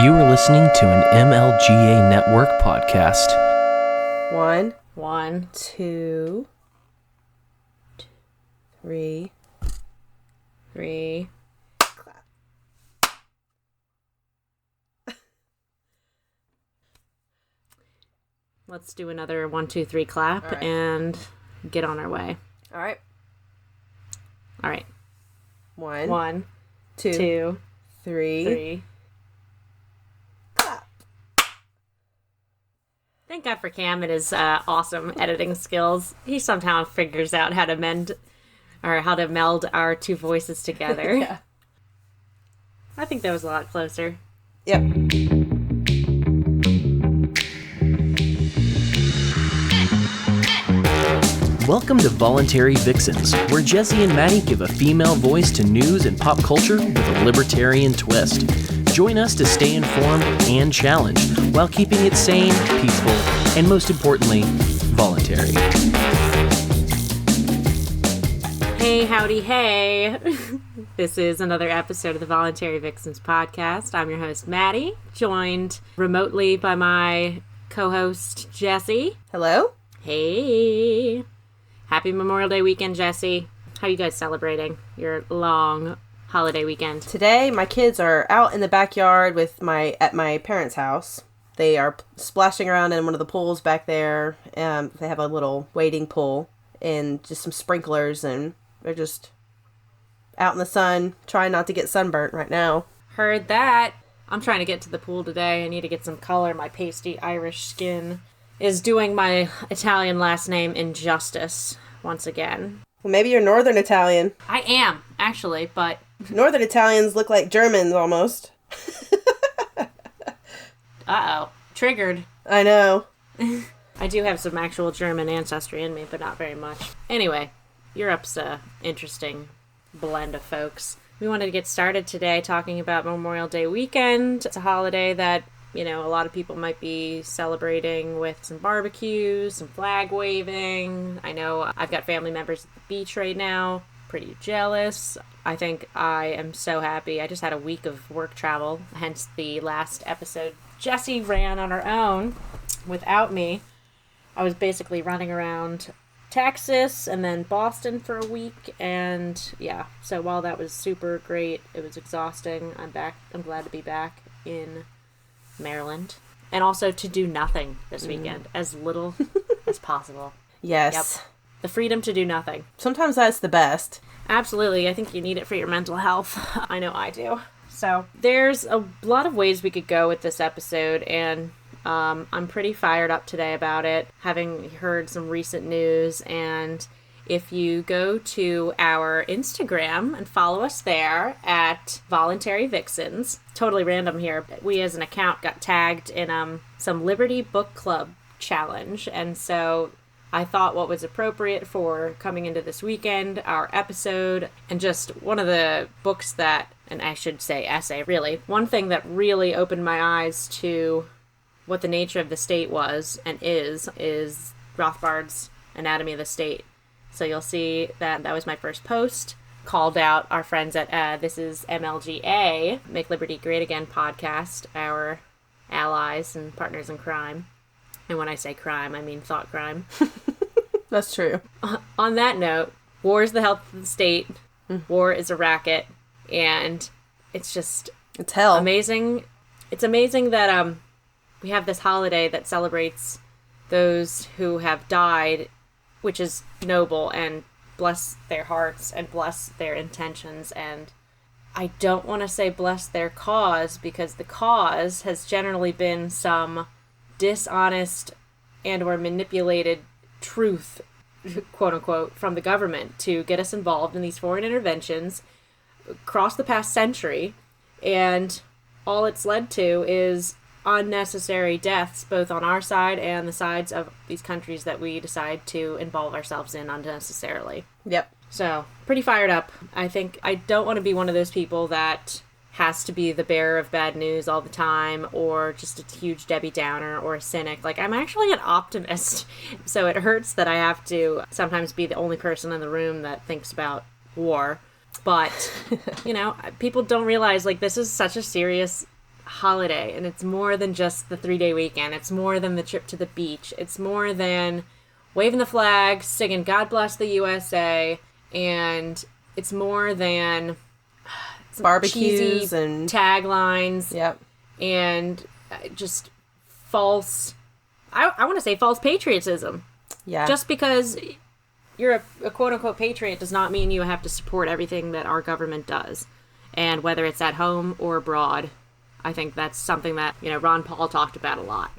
You are listening to an MLGA Network podcast. One, two, three. Clap. Let's do another 1, 2, 3 clap and get on our way. All right. One, two, two, three. Clap. Thank God for Cam and his awesome editing skills. He somehow figures out how to meld our two voices together. Yeah. I think that was a lot closer. Yep. Welcome to Voluntary Vixens, where Jessie and Maddie give a female voice to news and pop culture with a libertarian twist. Join us to stay informed and challenged while keeping it sane, peaceful, and most importantly, voluntary. Hey, howdy, hey. This is another episode of the Voluntary Vixens podcast. I'm your host, Maddie, joined remotely by my co-host, Jessie. Hello? Hey. Happy Memorial Day weekend, Jessie. How are you guys celebrating your long holiday weekend? Today, my kids are out in the backyard at my parents' house. They are splashing around in one of the pools back there. They have a little wading pool and just some sprinklers, and they're just out in the sun, trying not to get sunburnt right now. Heard that. I'm trying to get to the pool today. I need to get some color. My pasty Irish skin is doing my Italian last name injustice once again. Well, maybe you're Northern Italian. I am, actually, but... Northern Italians look like Germans, almost. Uh-oh. Triggered. I know. I do have some actual German ancestry in me, but not very much. Anyway, Europe's a interesting blend of folks. We wanted to get started today talking about Memorial Day weekend. It's a holiday that, a lot of people might be celebrating with some barbecues, some flag waving. I know I've got family members at the beach right now. Pretty jealous. I think I am so happy. I just had a week of work travel, hence the last episode. Jessie ran on her own without me. I was basically running around Texas and then Boston for a week, and yeah, so while that was super great, it was exhausting. I'm back. I'm glad to be back in Maryland, and also to do nothing this weekend, as little as possible. Yes. Yep. The freedom to do nothing. Sometimes that's the best. Absolutely. I think you need it for your mental health. I know I do. So there's a lot of ways we could go with this episode, and I'm pretty fired up today about it, having heard some recent news. And if you go to our Instagram and follow us there at Voluntary Vixens, totally random here, we as an account got tagged in some Liberty Book Club challenge. And so I thought what was appropriate for coming into this weekend, our episode, and just one of the books that, and I should say essay, really, one thing that really opened my eyes to what the nature of the state was and is Rothbard's Anatomy of the State. So you'll see that was my first post, called out our friends at This is MLGA, Make Liberty Great Again podcast, our allies and partners in crime. And when I say crime, I mean thought crime. That's true. On that note, war is the health of the state. War is a racket. And it's hell. Amazing. It's amazing that we have this holiday that celebrates those who have died, which is noble, and bless their hearts and bless their intentions. And I don't want to say bless their cause, because the cause has generally been some dishonest and or manipulated truth, quote unquote, from the government to get us involved in these foreign interventions across the past century. And all it's led to is unnecessary deaths, both on our side and the sides of these countries that we decide to involve ourselves in unnecessarily. Yep. So, pretty fired up. I think I don't want to be one of those people that has to be the bearer of bad news all the time, or just a huge Debbie Downer or a cynic. Like, I'm actually an optimist. So it hurts that I have to sometimes be the only person in the room that thinks about war. But, people don't realize, like, this is such a serious holiday, and it's more than just the 3-day weekend. It's more than the trip to the beach. It's more than waving the flag, singing God Bless the USA, and it's more than barbecues and taglines. Yep. And just false, I want to say false patriotism. Yeah. Just because you're a quote-unquote patriot does not mean you have to support everything that our government does. And whether it's at home or abroad, I think that's something that, Ron Paul talked about a lot.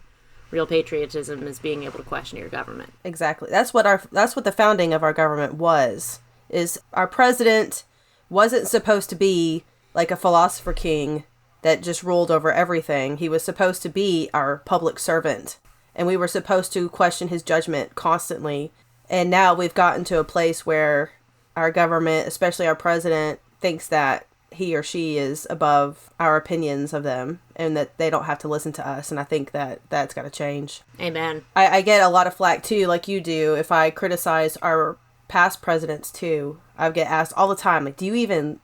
Real patriotism is being able to question your government. Exactly. That's what the founding of our government was. Is our president wasn't supposed to be like a philosopher king that just ruled over everything. He was supposed to be our public servant. And we were supposed to question his judgment constantly. And now we've gotten to a place where our government, especially our president, thinks that he or she is above our opinions of them and that they don't have to listen to us. And I think that that's got to change. Amen. I get a lot of flack too, like you do, if I criticize our past presidents too. I get asked all the time, like, do you even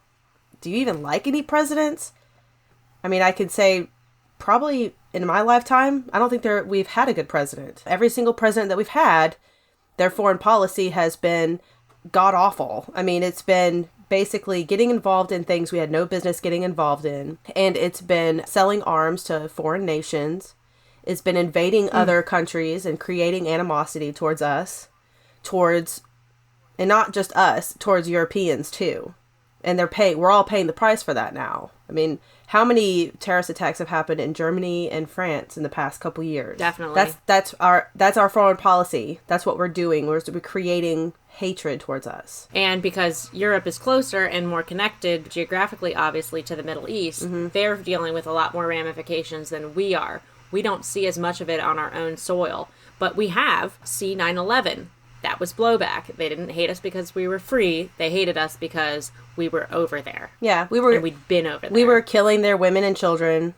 like any presidents? I mean, I could say probably in my lifetime, I don't think we've had a good president. Every single president that we've had, their foreign policy has been god awful. I mean, it's been basically getting involved in things we had no business getting involved in. And it's been selling arms to foreign nations. It's been invading other countries and creating animosity towards us, and not just us, towards Europeans too. And we're all paying the price for that now. I mean, how many terrorist attacks have happened in Germany and France in the past couple years? Definitely. That's our foreign policy. That's what we're doing. We're creating hatred towards us. And because Europe is closer and more connected geographically, obviously, to the Middle East, they're dealing with a lot more ramifications than we are. We don't see as much of it on our own soil. But we have C-9/11. That was blowback. They didn't hate us because we were free. They hated us because we were over there. Yeah, and we'd been over there. We were killing their women and children,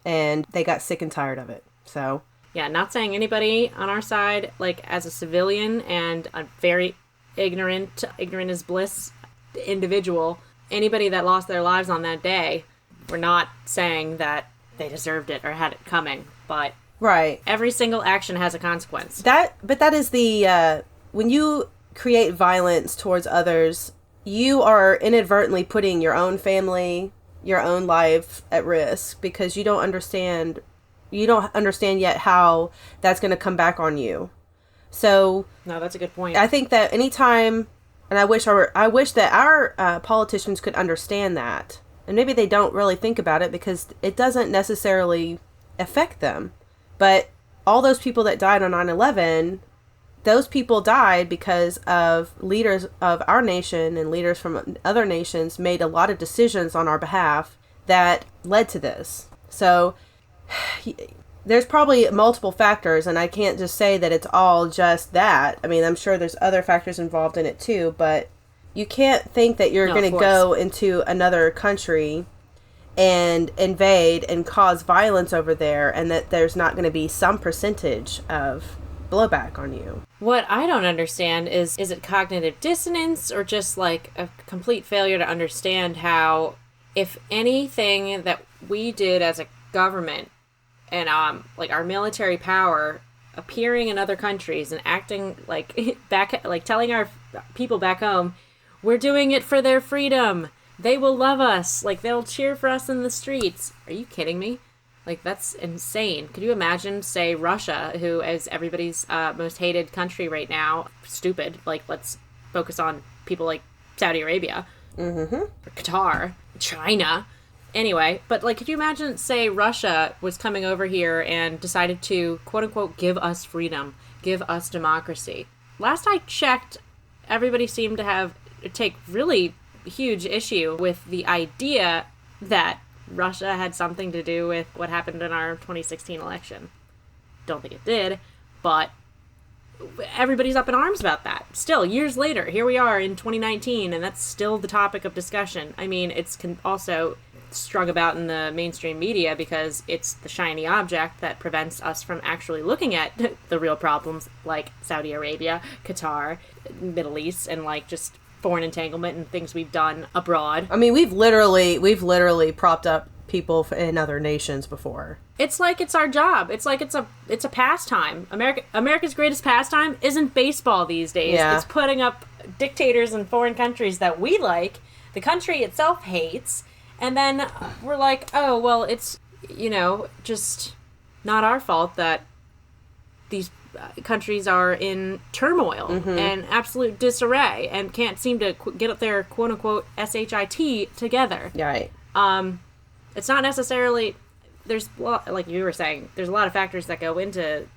and they got sick and tired of it. So yeah, not saying anybody on our side, like as a civilian and a very ignorant is bliss individual, anybody that lost their lives on that day, we're not saying that they deserved it or had it coming, but right, every single action has a consequence. That is the when you create violence towards others, you are inadvertently putting your own family, your own life at risk because you don't understand yet how that's going to come back on you. So no, that's a good point. I think that anytime, and I wish that our politicians could understand that, and maybe they don't really think about it because it doesn't necessarily affect them. But all those people that died on 9/11, those people died because of leaders of our nation and leaders from other nations made a lot of decisions on our behalf that led to this. So there's probably multiple factors, and I can't just say that it's all just that. I mean, I'm sure there's other factors involved in it too, but you can't think that you're going to go into another country and invade and cause violence over there and that there's not going to be some percentage of blowback on you. What I don't understand is it cognitive dissonance or just like a complete failure to understand how if anything that we did as a government and like our military power appearing in other countries and acting like telling our people back home, we're doing it for their freedom. They will love us. Like, they'll cheer for us in the streets. Are you kidding me? Like, that's insane. Could you imagine, say, Russia, who is everybody's most hated country right now? Stupid. Like, let's focus on people like Saudi Arabia. Or Qatar. China. Anyway, but, like, could you imagine, say, Russia was coming over here and decided to, quote-unquote, give us freedom, give us democracy. Last I checked, everybody seemed to take really huge issue with the idea that Russia had something to do with what happened in our 2016 election. Don't think it did, but everybody's up in arms about that. Still, years later, here we are in 2019, and that's still the topic of discussion. I mean, it's also strung about in the mainstream media because it's the shiny object that prevents us from actually looking at the real problems like Saudi Arabia, Qatar, Middle East, and like just foreign entanglement and things we've done abroad. I mean, we've literally propped up people in other nations before. It's like it's our job. It's like it's a pastime. America's greatest pastime isn't baseball these days. Yeah. It's putting up dictators in foreign countries that we like, the country itself hates, and then we're like, oh, well, it's, just not our fault that these countries are in turmoil and absolute disarray and can't seem to get up their quote-unquote SHIT together. Right. It's not necessarily... There's, like you were saying, there's a lot of factors that go into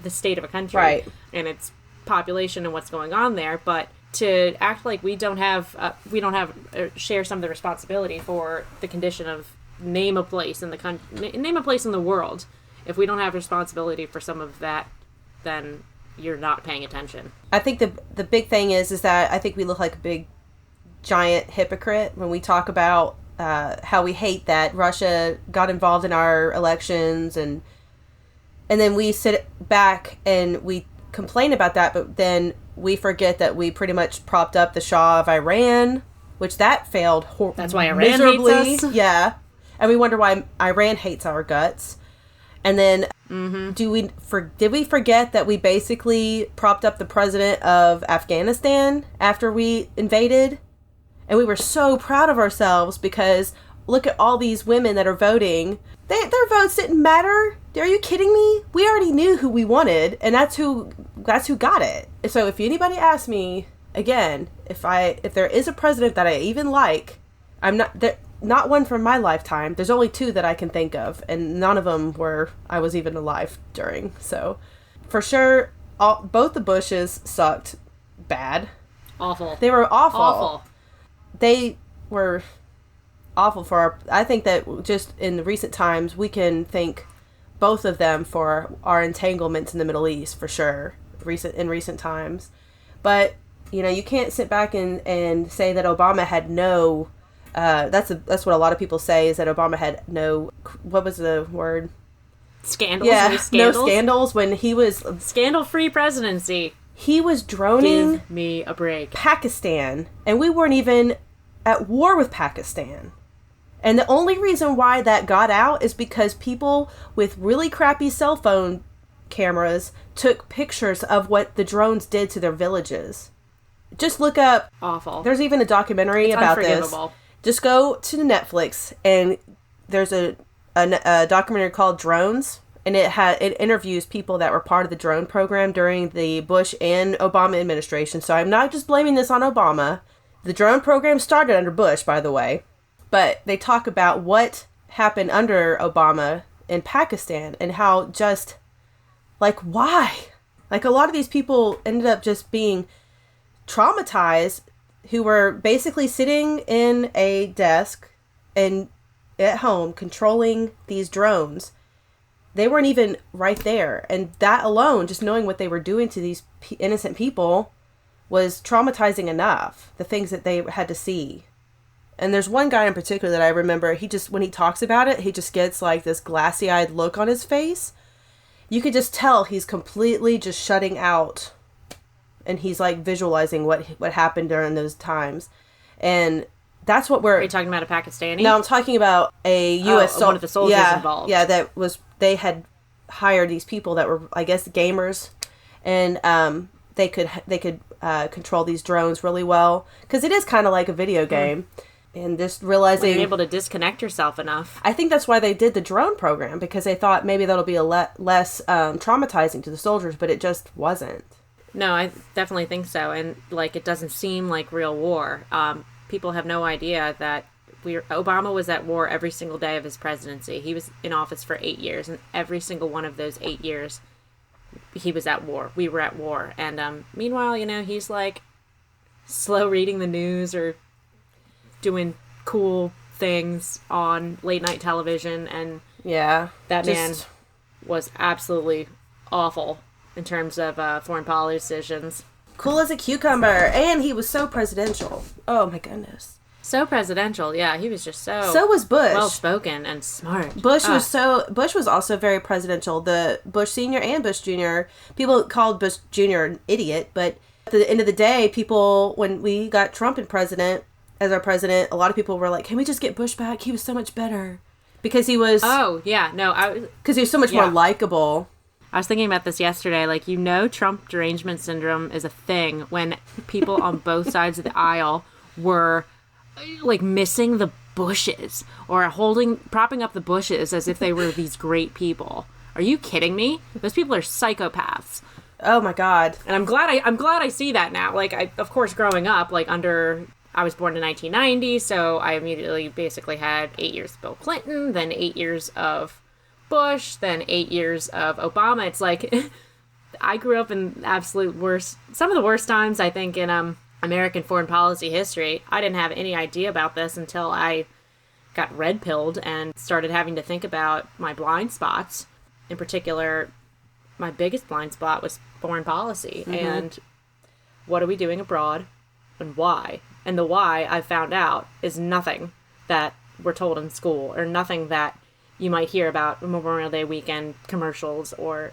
the state of a country. Right. And its population and what's going on there, but to act like we don't have share some of the responsibility for the condition of name a place in the world. If we don't have responsibility for some of that, then you're not paying attention. I think the big thing is that I think we look like a big, giant hypocrite when we talk about how we hate that Russia got involved in our elections, and then we sit back and we complain about that, but then we forget that we pretty much propped up the Shah of Iran, which that failed That's why Iran miserably. hates us. Yeah. And we wonder why Iran hates our guts. And then did we forget that we basically propped up the president of Afghanistan after we invaded? And we were so proud of ourselves because look at all these women that are voting. Their votes didn't matter. Are you kidding me? We already knew who we wanted, and that's who got it. So if anybody asks me again, if there is a president that I even like, not one from my lifetime. There's only two that I can think of, and none of them I was even alive during. So for sure, both the Bushes sucked bad. Awful. They were awful. Awful. They were awful I think that just in the recent times, we can thank both of them for our entanglements in the Middle East, for sure, in recent times. But, you can't sit back and say that Obama had no, that's what a lot of people say, is that Obama had no, what was the word? Scandals? Yeah, no scandals when he was... Scandal-free presidency. He was droning... Give me a break. Pakistan, and we weren't even at war with Pakistan. And the only reason why that got out is because people with really crappy cell phone cameras took pictures of what the drones did to their villages. Just look up... Awful. There's even a documentary about this. Just go to Netflix, and there's a documentary called Drones, and it interviews people that were part of the drone program during the Bush and Obama administration. So I'm not just blaming this on Obama. The drone program started under Bush, by the way. But they talk about what happened under Obama in Pakistan and how just, why? A lot of these people ended up just being traumatized, who were basically sitting in a desk and at home controlling these drones. They weren't even right there. And that alone, just knowing what they were doing to these innocent people, was traumatizing enough. The things that they had to see. And there's one guy in particular that I remember, when he talks about it, he just gets this glassy-eyed look on his face. You could just tell he's completely just shutting out. And he's visualizing what happened during those times. And that's what Are you talking about a Pakistani? No, I'm talking about a U.S. one of the soldiers involved. Yeah, they had hired these people that were, I guess, gamers. And they could control these drones really well. Because it is kind of like a video game. And just realizing... You're able to disconnect yourself enough. I think that's why they did the drone program, because they thought maybe that'll be less traumatizing to the soldiers, but it just wasn't. No, I definitely think so. And, it doesn't seem like real war. People have no idea that Obama was at war every single day of his presidency. He was in office for 8 years, and every single one of those 8 years, he was at war. We were at war. And meanwhile, he's, slow reading the news or doing cool things on late night television, and that man was absolutely awful in terms of foreign policy decisions. Cool as a cucumber, and he was so presidential. Oh my goodness, so presidential. Yeah, he was just so was Bush, well spoken and smart. Bush was also very presidential. The Bush Senior and Bush Junior. People called Bush Junior an idiot, but at the end of the day, when we got Trump as our president, a lot of people were like, can we just get Bush back? He was so much better. Because he was... Oh, yeah. No, because he was so much more likable. I was thinking about this yesterday. Like, Trump derangement syndrome is a thing when people on both sides of the aisle were, like, missing the bushes or propping up the bushes as if they were these great people. Are you kidding me? Those people are psychopaths. Oh my God. And I'm glad I see that now. Like, of course, growing up, like, I was born in 1990, so I immediately basically had 8 years of Bill Clinton, then 8 years of Bush, then 8 years of Obama. It's like, I grew up in some of the worst times, I think, in American foreign policy history. I didn't have any idea about this until I got red-pilled and started having to think about my blind spots. In particular, my biggest blind spot was foreign policy, and what are we doing abroad, and why? And the why, I found out, is nothing that we're told in school, or nothing that you might hear about Memorial Day weekend commercials, or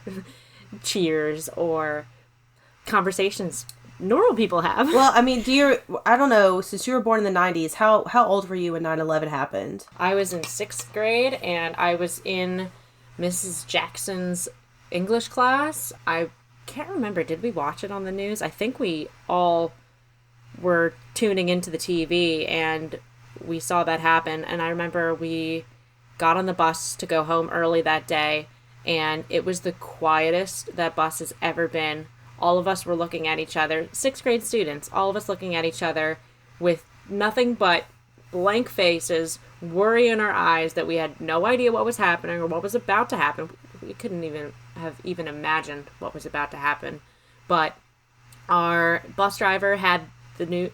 cheers, or conversations normal people have. Well, I mean, I don't know, since you were born in the 90s, how old were you when 9/11 happened? I was in 6th grade, and I was in Mrs. Jackson's English class. I can't remember, did we watch it on the news? I think we all were tuning into the TV and we saw that happen. And I remember we got on the bus to go home early that day, and it was the quietest that bus has ever been. All of us were looking at each other, 6th grade students, all of us looking at each other with nothing but blank faces, worry in our eyes that we had no idea what was happening or what was about to happen. We couldn't even have imagined what was about to happen. But our bus driver had the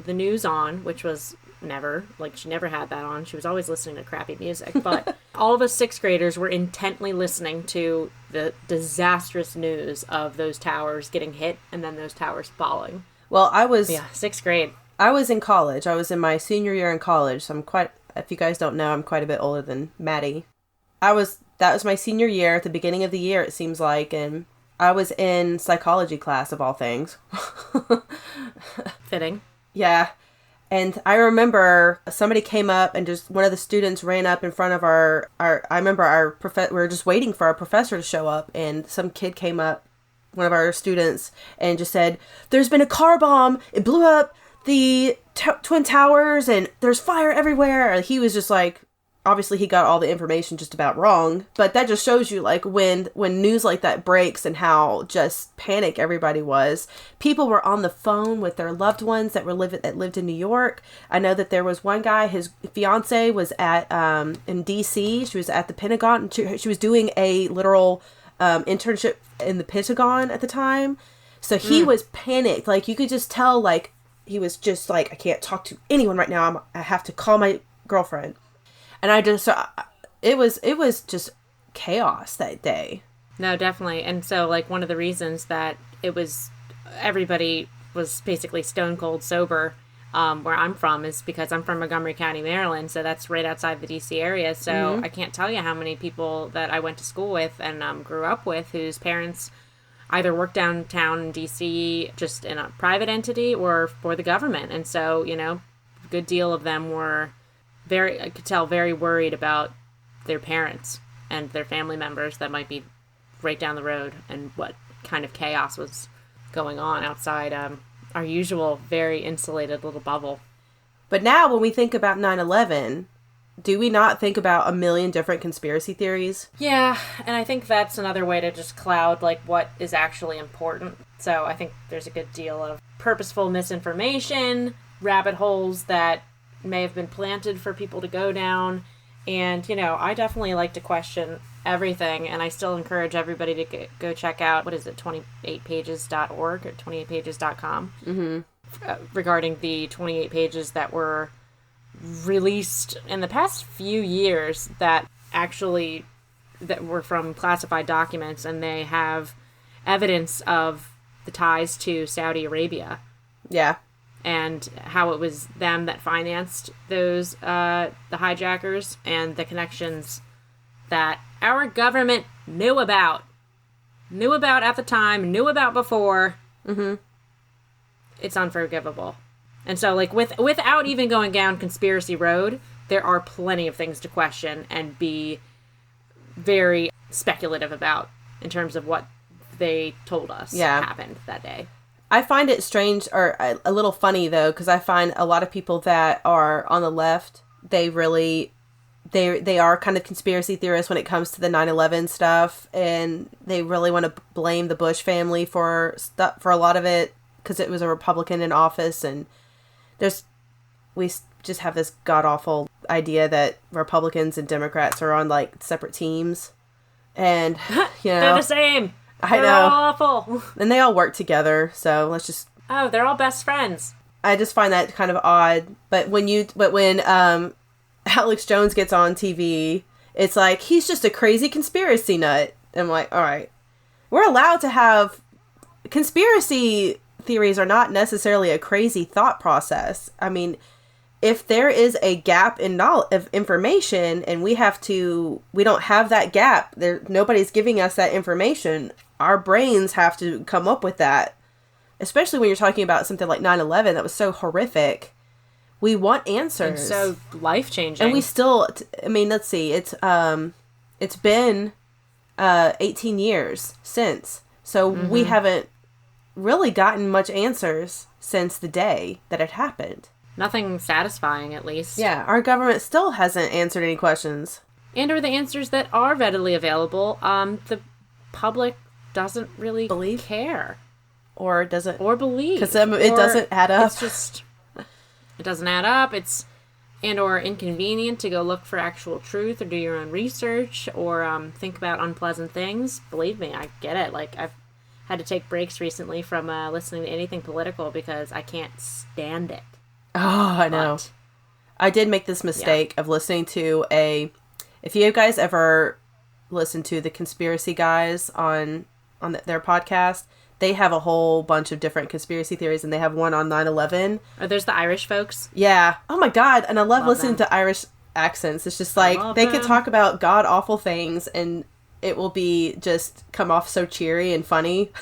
news on, which was she never had that on. She was always listening to crappy music. But all of us 6th graders were intently listening to the disastrous news of those towers getting hit and then those towers falling. Well, I was... Yeah, 6th grade. I was in college. I was in my senior year in college. So if you guys don't know, I'm quite a bit older than Maddie. That was my senior year at the beginning of the year, it seems like. And I was in psychology class, of all things. Fitting. Yeah. And I remember somebody came up and just one of the students ran up in front of I remember we were just waiting for our professor to show up, and some kid came up, one of our students, and just said, "There's been a car bomb. It blew up the Twin Towers and there's fire everywhere." He was just like, obviously he got all the information just about wrong, but that just shows you like when news like that breaks and how just panic everybody was. People were on the phone with their loved ones that lived in New York. I know that there was one guy, his fiance was at in DC. She was at the Pentagon. She was doing a literal internship in the Pentagon at the time. So he was panicked. Like you could just tell, like he was just like, I can't talk to anyone right now. I have to call my girlfriend. And it was just chaos that day. No, definitely. And so, like, one of the reasons that everybody was basically stone cold sober where I'm from is because I'm from Montgomery County, Maryland. So that's right outside the D.C. area. So I can't tell you how many people that I went to school with and grew up with whose parents either worked downtown in D.C. just in a private entity or for the government. And so, a good deal of them were I could tell, very worried about their parents and their family members that might be right down the road and what kind of chaos was going on outside our usual very insulated little bubble. But now when we think about 9/11, do we not think about a million different conspiracy theories? Yeah, and I think that's another way to just cloud like what is actually important. So I think there's a good deal of purposeful misinformation, rabbit holes that may have been planted for people to go down. And, I definitely like to question everything, and I still encourage everybody to go check out, 28pages.org or 28pages.com regarding the 28 pages that were released in the past few years that were from classified documents, and they have evidence of the ties to Saudi Arabia. Yeah. And how it was them that financed those, the hijackers, and the connections that our government knew about at the time, knew about before. Mm-hmm. It's unforgivable. And so, like, without even going down conspiracy road, there are plenty of things to question and be very speculative about in terms of what they told us happened that day. I find it strange, or a little funny, though, because I find a lot of people that are on the left, they are kind of conspiracy theorists when it comes to the 9/11 stuff, and they really want to blame the Bush family for a lot of it, because it was a Republican in office, and we just have this god-awful idea that Republicans and Democrats are on, like, separate teams, and, you know... They're the same! I know. They're all awful! And they all work together, so let's just... Oh, they're all best friends. I just find that kind of odd, but when Alex Jones gets on TV, it's like, he's just a crazy conspiracy nut. I'm like, all right, we're allowed to have... Conspiracy theories are not necessarily a crazy thought process. I mean, if there is a gap in knowledge of information and we don't have that gap, nobody's giving us that information, our brains have to come up with that. Especially when you're talking about something like 9/11 that was so horrific. We want answers. And so life-changing. And we still, I mean, let's see, it's been 18 years since. So we haven't really gotten much answers since the day that it happened. Nothing satisfying, at least. Yeah, our government still hasn't answered any questions. And or the answers that are readily available, the public doesn't really care. Or doesn't... Or believe. Because it doesn't add up. It's just... It doesn't add up. It's and or inconvenient to go look for actual truth or do your own research or think about unpleasant things. Believe me, I get it. Like, I've had to take breaks recently from listening to anything political because I can't stand it. Oh, I know. I did make this mistake of listening to if you guys ever listen to the Conspiracy Guys on their podcast, they have a whole bunch of different conspiracy theories, and they have one on 9/11. Oh, there's the Irish folks? Yeah. Oh my God. And I love listening to Irish accents. It's just like, they can talk about god-awful things, and it will just come off so cheery and funny.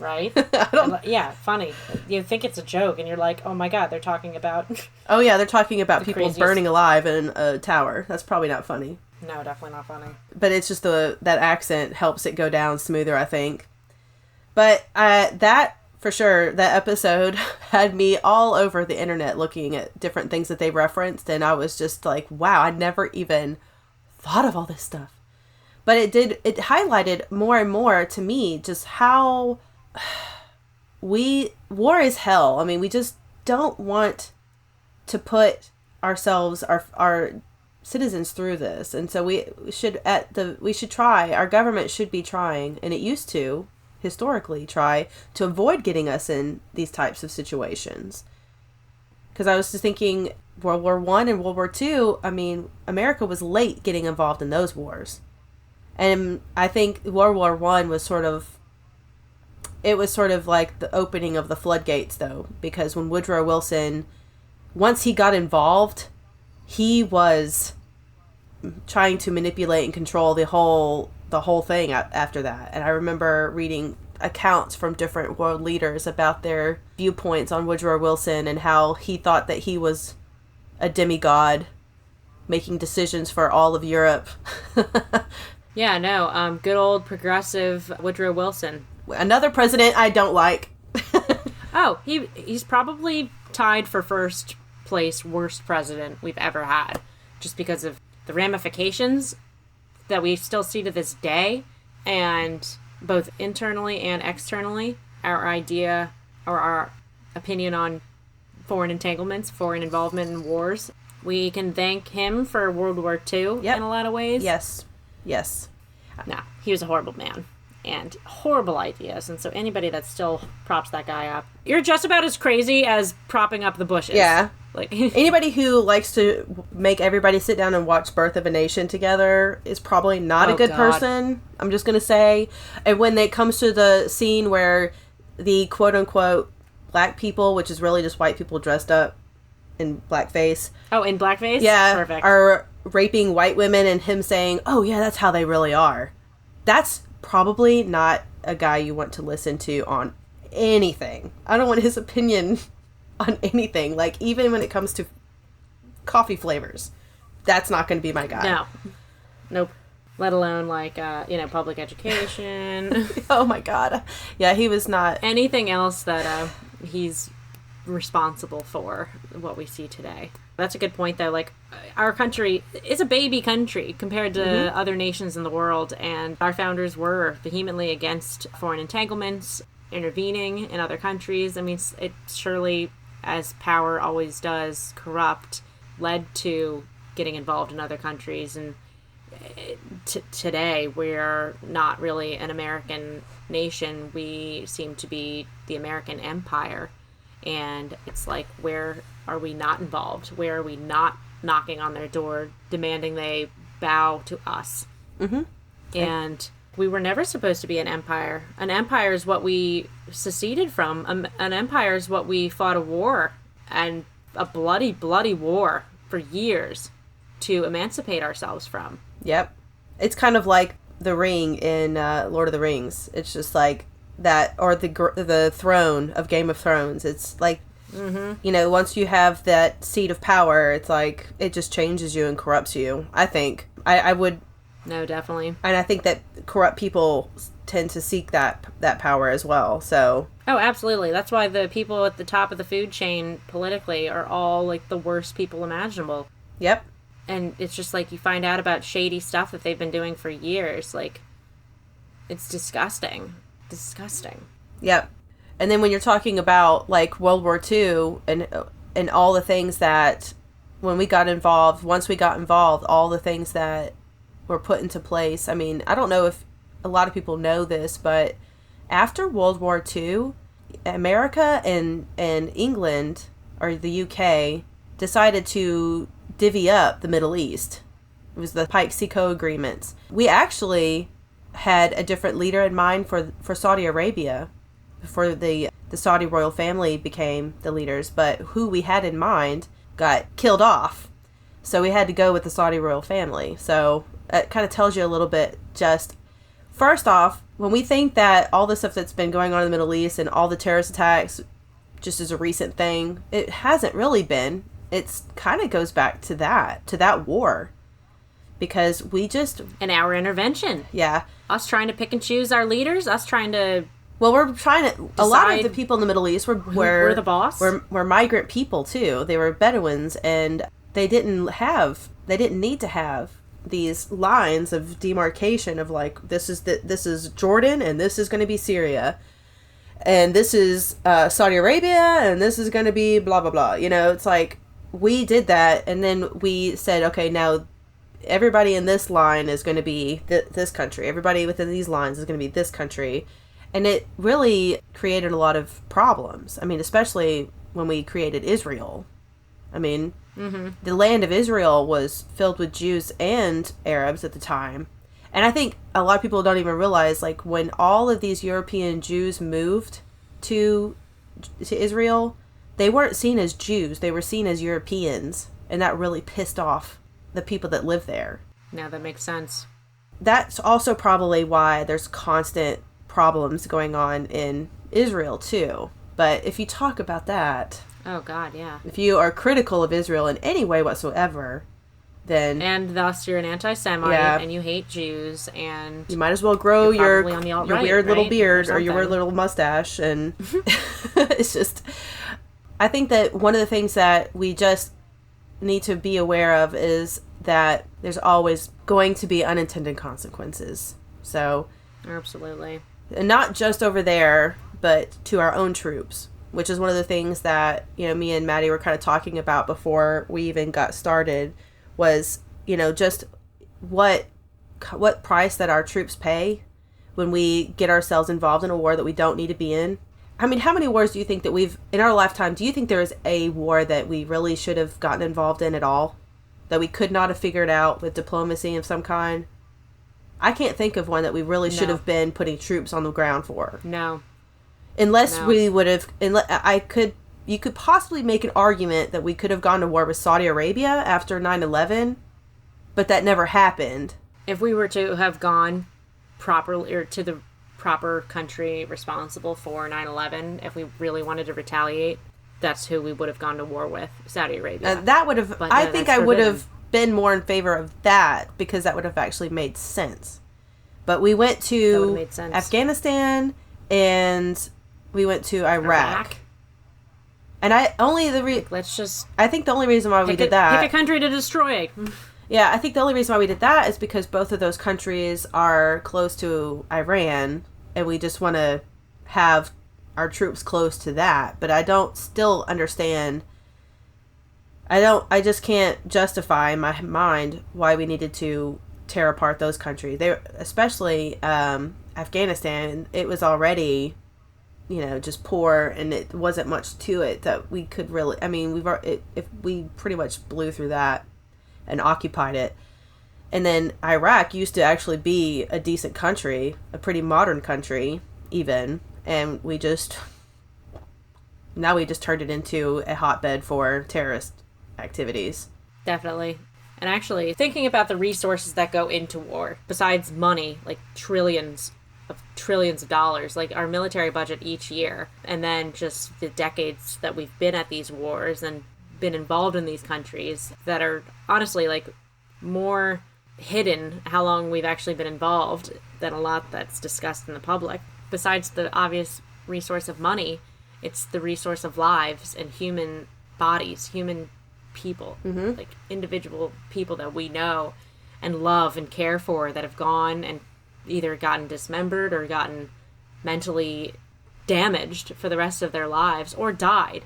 Right? Yeah, funny. You think it's a joke, and you're like, oh my God, they're talking about... Oh yeah, they're talking about people craziest... burning alive in a tower. That's probably not funny. No, definitely not funny. But it's just that accent helps it go down smoother, I think. But that, for sure, that episode had me all over the internet looking at different things that they referenced, and I was just like, wow, I never even thought of all this stuff. But it highlighted more and more to me just how war is hell. I mean, we just don't want to put ourselves, our citizens through this. And so we should try, our government should be trying, and it used to historically try to avoid getting us in these types of situations. Because I was just thinking, World War I and World War II, I mean, America was late getting involved in those wars. And I think World War I was sort of like the opening of the floodgates, though, because when Woodrow Wilson, once he got involved, he was trying to manipulate and control the whole thing after that. And I remember reading accounts from different world leaders about their viewpoints on Woodrow Wilson and how he thought that he was a demigod making decisions for all of Europe. Yeah, no, good old progressive Woodrow Wilson. Another president I don't like. Oh, he's probably tied for first place worst president we've ever had, just because of the ramifications that we still see to this day, and both internally and externally, our idea or our opinion on foreign entanglements, foreign involvement in wars. We can thank him for World War II in a lot of ways. Yes. No, he was a horrible man and horrible ideas, and so anybody that still props that guy up, you're just about as crazy as propping up the Bushes. Yeah. Like anybody who likes to make everybody sit down and watch Birth of a Nation together is probably not a good person. I'm just going to say. And when it comes to the scene where the quote-unquote black people, which is really just white people dressed up in blackface. Oh, in blackface? Yeah. Perfect. Are raping white women, and him saying, oh yeah, that's how they really are. That's probably not a guy you want to listen to on anything. I don't want his opinion on anything. Like, even when it comes to coffee flavors. That's not going to be my guy. No. Nope. Let alone, like, public education. Oh, my God. Yeah, he was not... Anything else that he's responsible for, what we see today. That's a good point, though. Like, our country is a baby country compared to other nations in the world, and our founders were vehemently against foreign entanglements, intervening in other countries. I mean, it surely, as power always does, corrupt, led to getting involved in other countries. And today, we're not really an American nation. We seem to be the American empire. And it's like, where are we not involved? Where are we not knocking on their door, demanding they bow to us? Mm-hmm. And we were never supposed to be an empire. An empire is what we seceded from. An empire is what we fought a war, and a bloody, bloody war for years to emancipate ourselves from. Yep. It's kind of like the ring in Lord of the Rings. It's just like that, or the throne of Game of Thrones. It's like, once you have that seat of power, it's like it just changes you and corrupts you. I think I would. No, definitely. And I think that corrupt people tend to seek that power as well. So. Oh, absolutely. That's why the people at the top of the food chain politically are all like the worst people imaginable. Yep. And it's just like you find out about shady stuff that they've been doing for years. Like, it's disgusting. Disgusting. Yep. And then when you're talking about like World War II and all the things that once we got involved, all the things that were put into place. I mean, I don't know if a lot of people know this, but after World War II, America and England, or the UK, decided to divvy up the Middle East. It was the Pikes-Picot agreements. We actually had a different leader in mind for Saudi Arabia before the Saudi royal family became the leaders, but who we had in mind got killed off. So we had to go with the Saudi royal family. So it kind of tells you a little bit. Just first off, when we think that all the stuff that's been going on in the Middle East and all the terrorist attacks just is a recent thing, it hasn't really been. It's kind of goes back to that war. Because we just... And our intervention. Yeah. Us trying to pick and choose our leaders. Us trying to... Well, we're trying to... A lot of the people in the Middle East were the boss. Were migrant people, too. They were Bedouins, and they didn't need to have these lines of demarcation of, like, this is Jordan, and this is going to be Syria. And this is Saudi Arabia, and this is going to be blah, blah, blah. It's like, we did that, and then we said, okay, now... everybody in this line is going to be this country. Everybody within these lines is going to be this country. And it really created a lot of problems. I mean, especially when we created Israel. I mean, the land of Israel was filled with Jews and Arabs at the time. And I think a lot of people don't even realize, like, when all of these European Jews moved to Israel, they weren't seen as Jews. They were seen as Europeans. And that really pissed off the people that live there. Now that makes sense. That's also probably why there's constant problems going on in Israel too. But if you talk about that... Oh God, yeah. If you are critical of Israel in any way whatsoever, then... And thus you're an anti-Semite, and you hate Jews, and... You might as well grow your weird little beard or your weird little mustache, and... It's just... I think that one of the things that we just need to be aware of is that there's always going to be unintended consequences. So... Absolutely. And not just over there, but to our own troops, which is one of the things that, me and Maddie were kind of talking about before we even got started, was, just what price that our troops pay when we get ourselves involved in a war that we don't need to be in. I mean, how many wars do you think that in our lifetime, do you think there is a war that we really should have gotten involved in at all? That we could not have figured out with diplomacy of some kind? I can't think of one that we really should have been putting troops on the ground for. No. Unless we would have... You could possibly make an argument that we could have gone to war with Saudi Arabia after 9/11, but that never happened. If we were to have gone properly, or to the proper country responsible for 9/11, if we really wanted to retaliate, that's who we would have gone to war with, Saudi Arabia. That would have, But I no, think that's I would forbidden. have been more in favor of that because that would have actually made sense. But we went That would to have made sense. Afghanistan and we went to Iraq. And Let's just I think the only reason why we did that... Pick a country to destroy. Yeah, I think the only reason why we did that is because both of those countries are close to Iran, and we just want to have our troops close to that. But I don't still understand. I just can't justify in my mind why we needed to tear apart those countries. They, especially Afghanistan, it was already, just poor, and it wasn't much to it that we could really. I mean, if we pretty much blew through that and occupied it. And then Iraq used to actually be a decent country, a pretty modern country even, and now we just turned it into a hotbed for terrorist activities. Definitely. And actually, thinking about the resources that go into war, besides money, like trillions of dollars, like our military budget each year, and then just the decades that we've been at these wars and been involved in these countries that are honestly like more hidden how long we've actually been involved than a lot that's discussed in the public. Besides the obvious resource of money, it's the resource of lives and human bodies, human people, like individual people that we know and love and care for that have gone and either gotten dismembered or gotten mentally damaged for the rest of their lives or died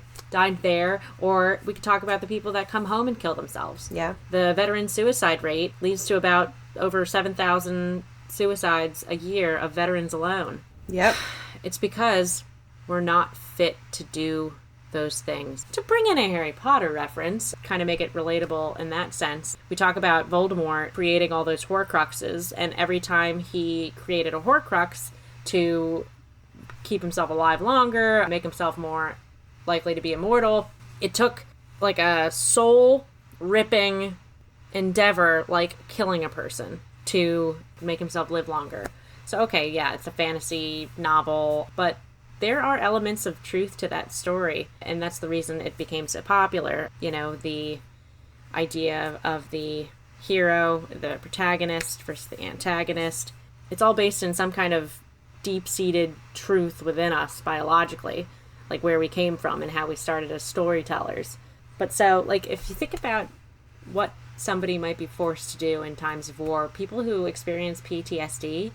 there. Or we could talk about the people that come home and kill themselves. Yeah. The veteran suicide rate leads to about over 7,000 suicides a year of veterans alone. Yep. It's because we're not fit to do those things. To bring in a Harry Potter reference, kind of make it relatable in that sense, we talk about Voldemort creating all those Horcruxes, and every time he created a Horcrux to keep himself alive longer, make himself more likely to be immortal, it took like a soul-ripping endeavor, like killing a person, to make himself live longer. So, okay, yeah, it's a fantasy novel, but there are elements of truth to that story, and that's the reason it became so popular. The idea of the hero, the protagonist versus the antagonist. It's all based in some kind of deep-seated truth within us biologically, like where we came from and how we started as storytellers. But so, like, if you think about what somebody might be forced to do in times of war, people who experience PTSD,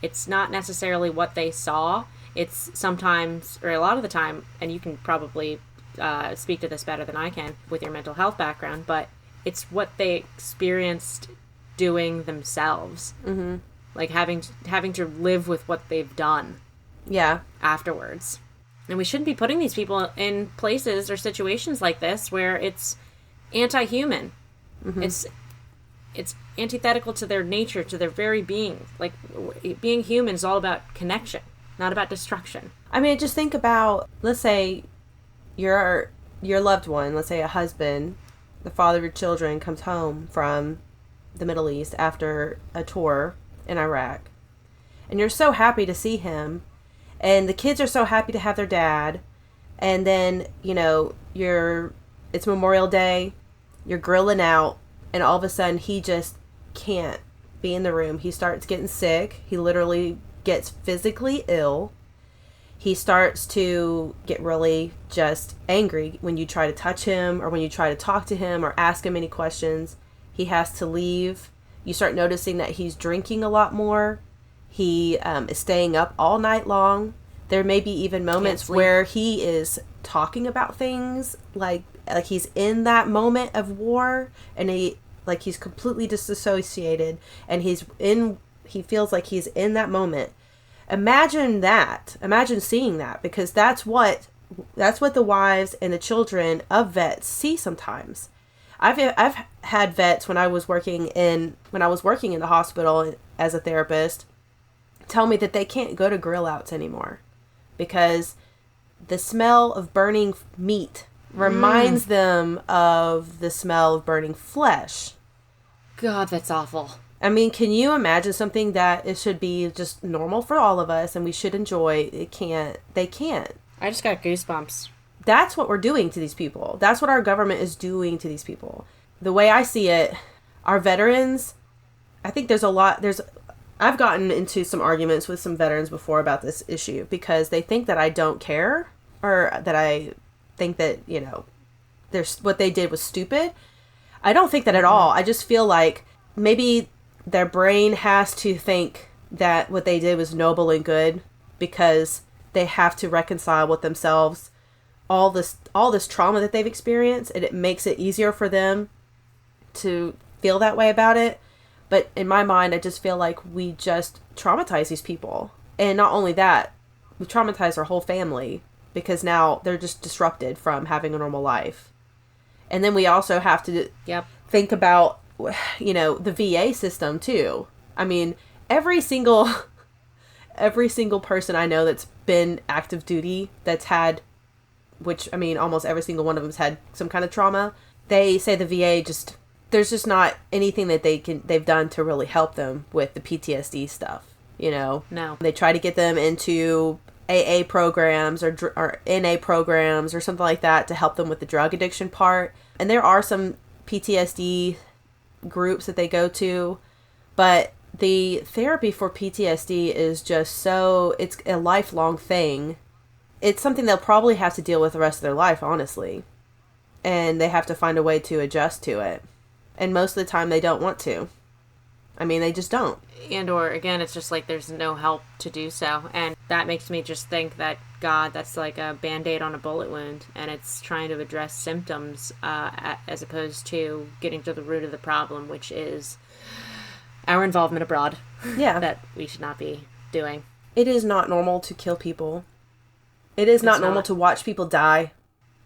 it's not necessarily what they saw. It's sometimes, or a lot of the time, and you can probably speak to this better than I can with your mental health background, but it's what they experienced doing themselves. Mm-hmm. Like having to live with what they've done. Yeah. Afterwards. And we shouldn't be putting these people in places or situations like this where it's anti-human. Mm-hmm. It's antithetical to their nature, to their very being. Like, being human is all about connection, not about destruction. I mean, just think about, let's say your loved one, let's say a husband, the father of your children, comes home from the Middle East after a tour in Iraq. And you're so happy to see him. And the kids are so happy to have their dad. And then, it's Memorial Day. You're grilling out. And all of a sudden, he just can't be in the room. He starts getting sick. He literally gets physically ill. He starts to get really just angry when you try to touch him or when you try to talk to him or ask him any questions. He has to leave. You start noticing that he's drinking a lot more. He is staying up all night long. There may be even moments where he is talking about things like he's in that moment of war, and he's completely disassociated, and he feels like he's in that moment. Imagine that. Imagine seeing that, because that's what the wives and the children of vets see sometimes. I've had vets when I was working in the hospital as a therapist tell me that they can't go to grill outs anymore because the smell of burning meat reminds them of the smell of burning flesh. God, that's awful. I mean, can you imagine something that it should be just normal for all of us and we should enjoy? They can't. I just got goosebumps. that's what we're doing to these people. That's what our government is doing to these people. The way I see it, our veterans, I think I've gotten into some arguments with some veterans before about this issue because they think that I don't care or that I think that, what they did was stupid. I don't think that at all. I just feel like maybe their brain has to think that what they did was noble and good because they have to reconcile with themselves all this trauma that they've experienced, and it makes it easier for them to feel that way about it. But in my mind, I just feel like we just traumatize these people. And not only that, we traumatize our whole family because now they're just disrupted from having a normal life. And then we also have to think about, the VA system too. I mean, every single person I know that's been active duty, that's had, which, I mean, almost every single one of them's had some kind of trauma. They say the VA there's just not anything that they've done to really help them with the PTSD stuff, No. They try to get them into AA programs or NA programs or something like that to help them with the drug addiction part. And there are some PTSD groups that they go to, but the therapy for PTSD is just it's a lifelong thing. It's something they'll probably have to deal with the rest of their life, honestly. And they have to find a way to adjust to it. And most of the time they don't want to. I mean, they just don't. And or, again, it's just like there's no help to do so. And that makes me just think that, God, that's like a Band-Aid on a bullet wound. And it's trying to address symptoms as opposed to getting to the root of the problem, which is our involvement abroad. Yeah. That we should not be doing. It is not normal to kill people. It is not normal to watch people die.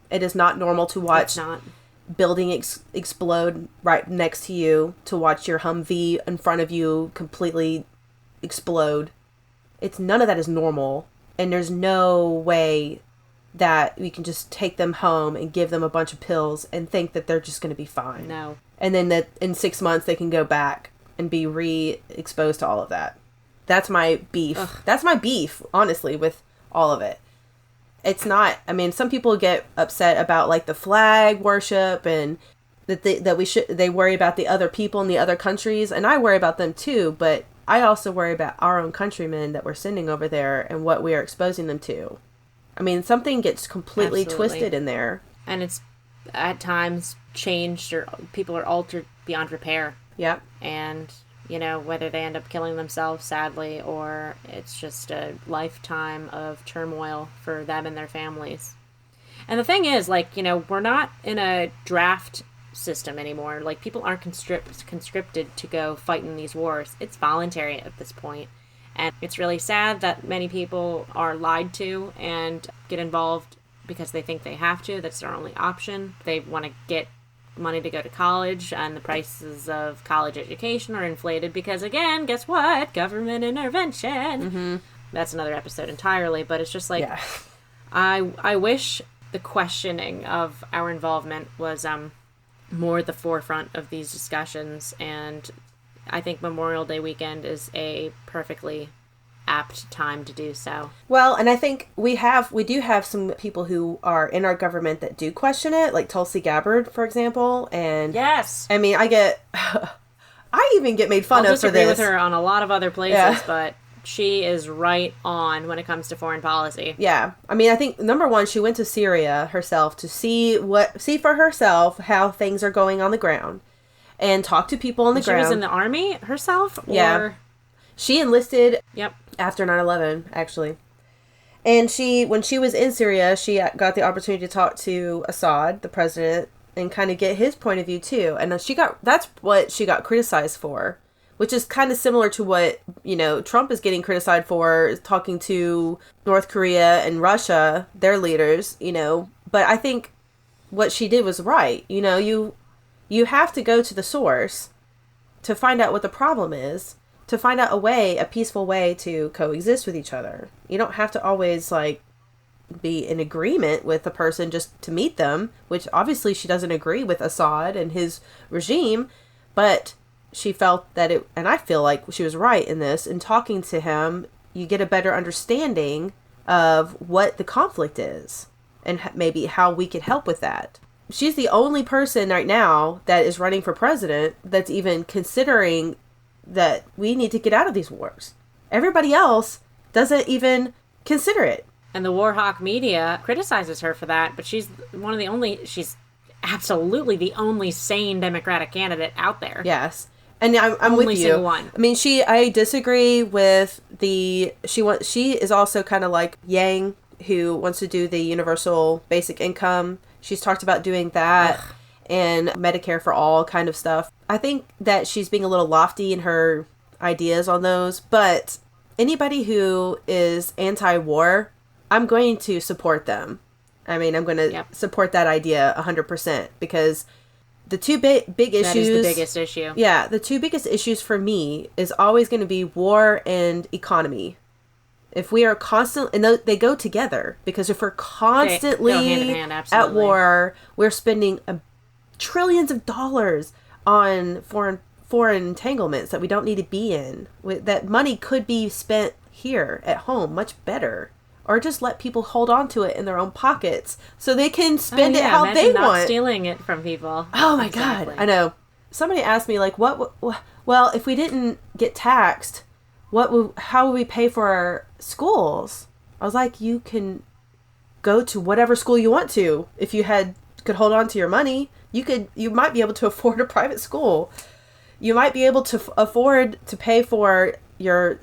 It is not normal to watch building explode right next to you, to watch your Humvee in front of you completely explode. None of that is normal, and there's no way that we can just take them home and give them a bunch of pills and think that they're just going to be fine. No. And then that in 6 months they can go back and be re-exposed to all of that. That's my beef. Ugh. That's my beef, honestly, with all of it. It's not, I mean, some people get upset about like the flag worship and they worry about the other people in the other countries, and I worry about them too, but I also worry about our own countrymen that we're sending over there and what we are exposing them to. I mean, something gets completely twisted in there. And it's at times changed, or people are altered beyond repair. Yep. And, whether they end up killing themselves, sadly, or it's just a lifetime of turmoil for them and their families. And the thing is, we're not in a draft system anymore. Like, people aren't conscripted to go fight in these wars. It's voluntary at this point. And it's really sad that many people are lied to and get involved because they think they have to. That's their only option. They want to get money to go to college, and the prices of college education are inflated because, again, guess what? Government intervention. Mm-hmm. That's another episode entirely, but it's just like, I wish the questioning of our involvement was more at the forefront of these discussions, and I think Memorial Day weekend is a perfectly apt time to do so. Well, and I think we do have some people who are in our government that do question it, like Tulsi Gabbard, for example. And yes, I mean, I even get made fun of for this. I'll disagree with her on a lot of other places, but she is right on when it comes to foreign policy. Yeah, I mean, I think number one, she went to Syria herself to see for herself how things are going on the ground, and talk to people on the ground. She was in the army herself. Yeah, she enlisted. Yep. After 9/11, actually. And when she was in Syria, she got the opportunity to talk to Assad, the president, and kind of get his point of view too. And that's what she got criticized for, which is kind of similar to what, Trump is getting criticized for, talking to North Korea and Russia, their leaders, But I think what she did was right. You have to go to the source to find out what the problem is, to find out a peaceful way to coexist with each other. You don't have to always, be in agreement with the person just to meet them, which obviously she doesn't agree with Assad and his regime, but she felt that and I feel like she was right in this, in talking to him, you get a better understanding of what the conflict is. and maybe how we could help with that. She's the only person right now that is running for president that's even considering that we need to get out of these wars. Everybody else doesn't even consider it. And the war hawk media criticizes her for that, but she's absolutely the only sane Democratic candidate out there. Yes. And I'm with you. Single one. I mean, I disagree with she is also kind of like Yang, who wants to do the universal basic income. She's talked about doing that. Ugh. And Medicare for all kind of stuff. I think that she's being a little lofty in her ideas on those, but anybody who is anti-war, I'm going to support them. I mean, I'm going to support that idea 100% because the two big issues... That is the biggest issue. Yeah, the two biggest issues for me is always going to be war and economy. If we are constantly... And they go together, because if we're constantly they go hand in hand, at war, we're spending trillions of dollars on foreign entanglements that we don't need to be in. That money could be spent here at home much better. Or just let people hold on to it in their own pockets so they can spend it how they not want. Stealing it from people. Oh my God. I know. Somebody asked me, like, well, if we didn't get taxed, how would we pay for our schools? I was like, you can go to whatever school you want to. If you could hold on to your money, you might be able to afford a private school. You might be able to afford to pay for your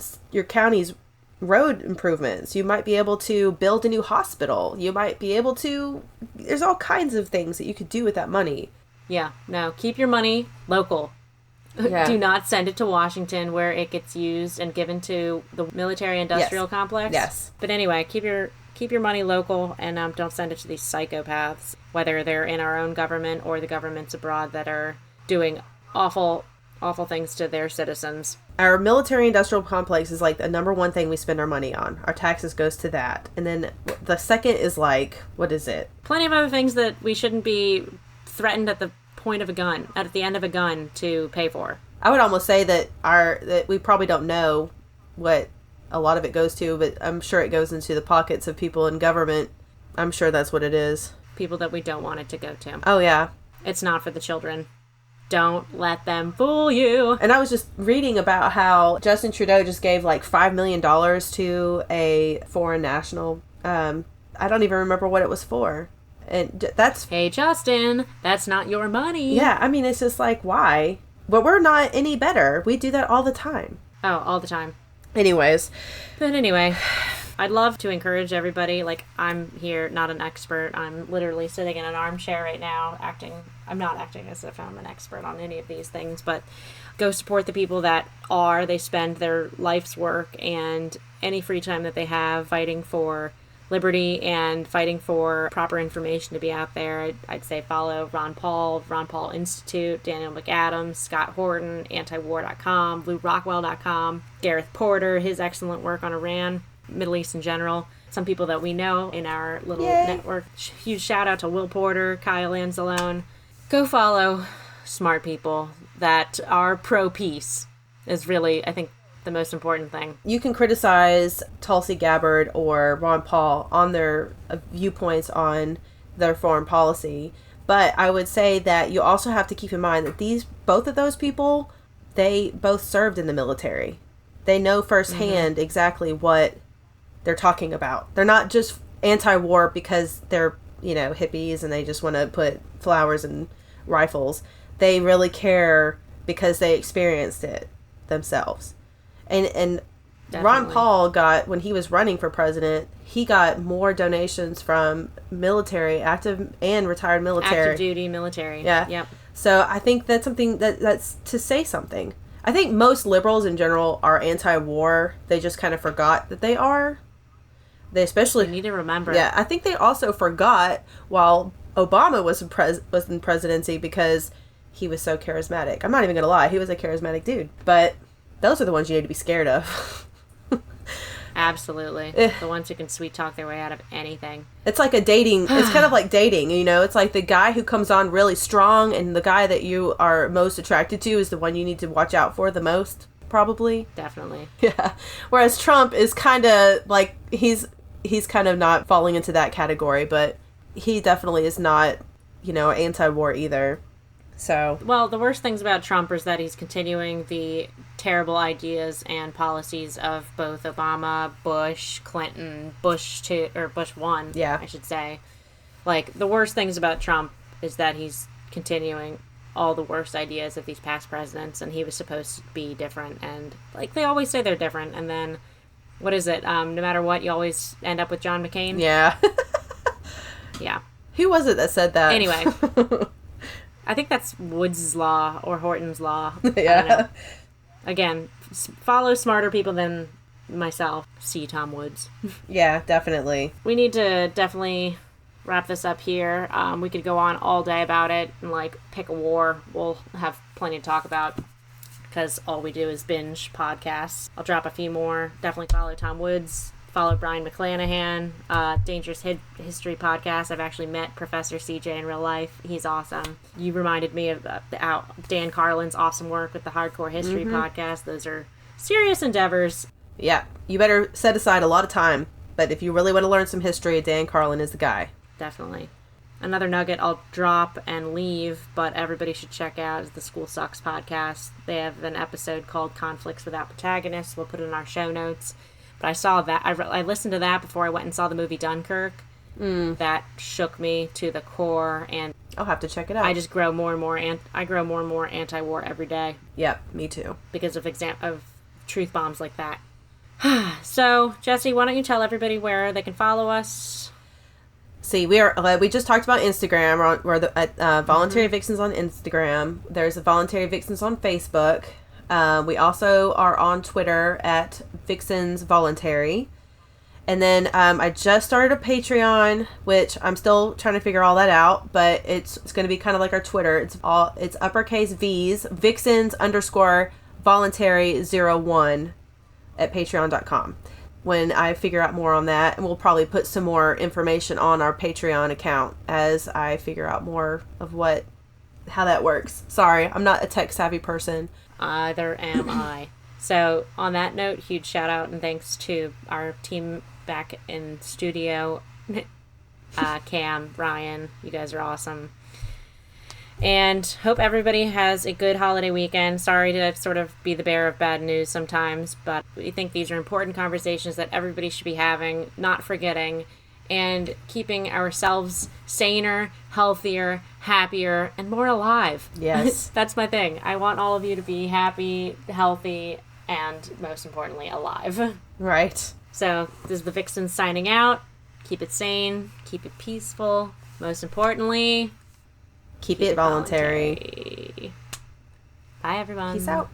county's road improvements. You might be able to build a new hospital. You might be able to... There's all kinds of things that you could do with that money. Yeah. No, keep your money local. Yeah. Do not send it to Washington where it gets used and given to the military-industrial complex. Yes. But anyway, keep your money local and don't send it to these psychopaths, whether they're in our own government or the governments abroad that are doing awful things to their citizens. Our military-industrial complex is like the number one thing we spend our money on. Our taxes goes to that. And then the second is like, what is it? Plenty of other things that we shouldn't be threatened at the point of a gun, at the end of a gun, to pay for. I would almost say that we probably don't know what a lot of it goes to, but I'm sure it goes into the pockets of people in government. I'm sure that's what it is. People that we don't want it to go to. Oh, yeah. It's not for the children. Don't let them fool you. And I was just reading about how Justin Trudeau just gave like $5 million to a foreign national. I don't even remember what it was for. And that's... Hey, Justin, that's not your money. Yeah, I mean, it's just like, why? But we're not any better. We do that all the time. Oh, all the time. Anyways. But anyway, I'd love to encourage everybody. Like, I'm here, not an expert. I'm literally sitting in an armchair right now, I'm not acting as if I'm an expert on any of these things, but go support the people that are. They spend their life's work and any free time that they have fighting for liberty and fighting for proper information to be out there. I'd say follow Ron Paul Institute, Daniel McAdams, Scott Horton, antiwar.com, bluerockwell.com, Gareth Porter, his excellent work on Iran, Middle East in general. Some people that we know in our little network. Huge shout out to Will Porter, Kyle Anzalone. Go follow smart people that are pro-peace is really, I think, the most important thing. You can criticize Tulsi Gabbard or Ron Paul on their viewpoints on their foreign policy, but I would say that you also have to keep in mind that both of those people, they both served in the military. They know firsthand exactly what they're talking about. They're not just anti-war because they're, hippies and they just want to put flowers and rifles. They really care because they experienced it themselves. And Ron Paul when he was running for president, he got more donations from military, active and retired military. Active duty military. Yeah. Yep. So I think that's something that's to say something. I think most liberals in general are anti-war. They just kind of forgot that they are. They especially... You need to remember. Yeah, I think they also forgot while Obama was in presidency because he was so charismatic. I'm not even going to lie. He was a charismatic dude. But those are the ones you need to be scared of. Absolutely. The ones who can sweet talk their way out of anything. It's like it's kind of like dating, It's like the guy who comes on really strong and the guy that you are most attracted to is the one you need to watch out for the most, probably. Definitely. Yeah. Whereas Trump is kind of like, he's kind of not falling into that category, but he definitely is not, anti-war either. So, well, the worst things about Trump is that he's continuing the terrible ideas and policies of both Obama, Bush, Clinton, Bush 2, or Bush 1, yeah. I should say. Like, the worst things about Trump is that he's continuing all the worst ideas of these past presidents, and he was supposed to be different, and, like, they always say they're different, and then, what is it, no matter what, you always end up with John McCain? Yeah. Yeah. Who was it that said that? Anyway. I think that's Woods' law or Horton's law. Yeah. I don't know. Again, follow smarter people than myself. See Tom Woods. Yeah, definitely. We need to definitely wrap this up here. We could go on all day about it and, like, pick a war. We'll have plenty to talk about because all we do is binge podcasts. I'll drop a few more. Definitely follow Tom Woods. Follow Brian McClanahan, Dangerous History Podcast. I've actually met Professor CJ in real life. He's awesome. You reminded me of Dan Carlin's awesome work with the Hardcore History Podcast. Those are serious endeavors. Yeah, you better set aside a lot of time. But if you really want to learn some history, Dan Carlin is the guy. Definitely. Another nugget I'll drop and leave, but everybody should check out is the School Sucks Podcast. They have an episode called Conflicts Without Protagonists. We'll put it in our show notes. But I saw that. I listened to that before I went and saw the movie Dunkirk. That shook me to the core, and I'll have to check it out. I just grow more and more anti-war every day. Yep, me too. Because of truth bombs like that. So, Jessie, why don't you tell everybody where they can follow us? See, we just talked about Instagram. We're at Voluntary Vixens on Instagram. There's a Voluntary Vixens on Facebook. We also are on Twitter at Vixens Voluntary. And then I just started a Patreon, which I'm still trying to figure all that out, but it's going to be kind of like our Twitter. It's uppercase V's, Vixens _voluntary01 at patreon.com. When I figure out more on that, and we'll probably put some more information on our Patreon account as I figure out more of how that works. Sorry, I'm not a tech savvy person. Either am I. So, on that note, huge shout out and thanks to our team back in studio. Cam, Ryan, you guys are awesome. And hope everybody has a good holiday weekend. Sorry to sort of be the bearer of bad news sometimes, but we think these are important conversations that everybody should be having, not forgetting, and keeping ourselves saner, healthier, happier, and more alive. Yes. That's my thing. I want all of you to be happy, healthy, and most importantly, alive. Right. So, this is the Vixen signing out. Keep it sane. Keep it peaceful. Most importantly, keep it voluntary. Bye, everyone. Peace out.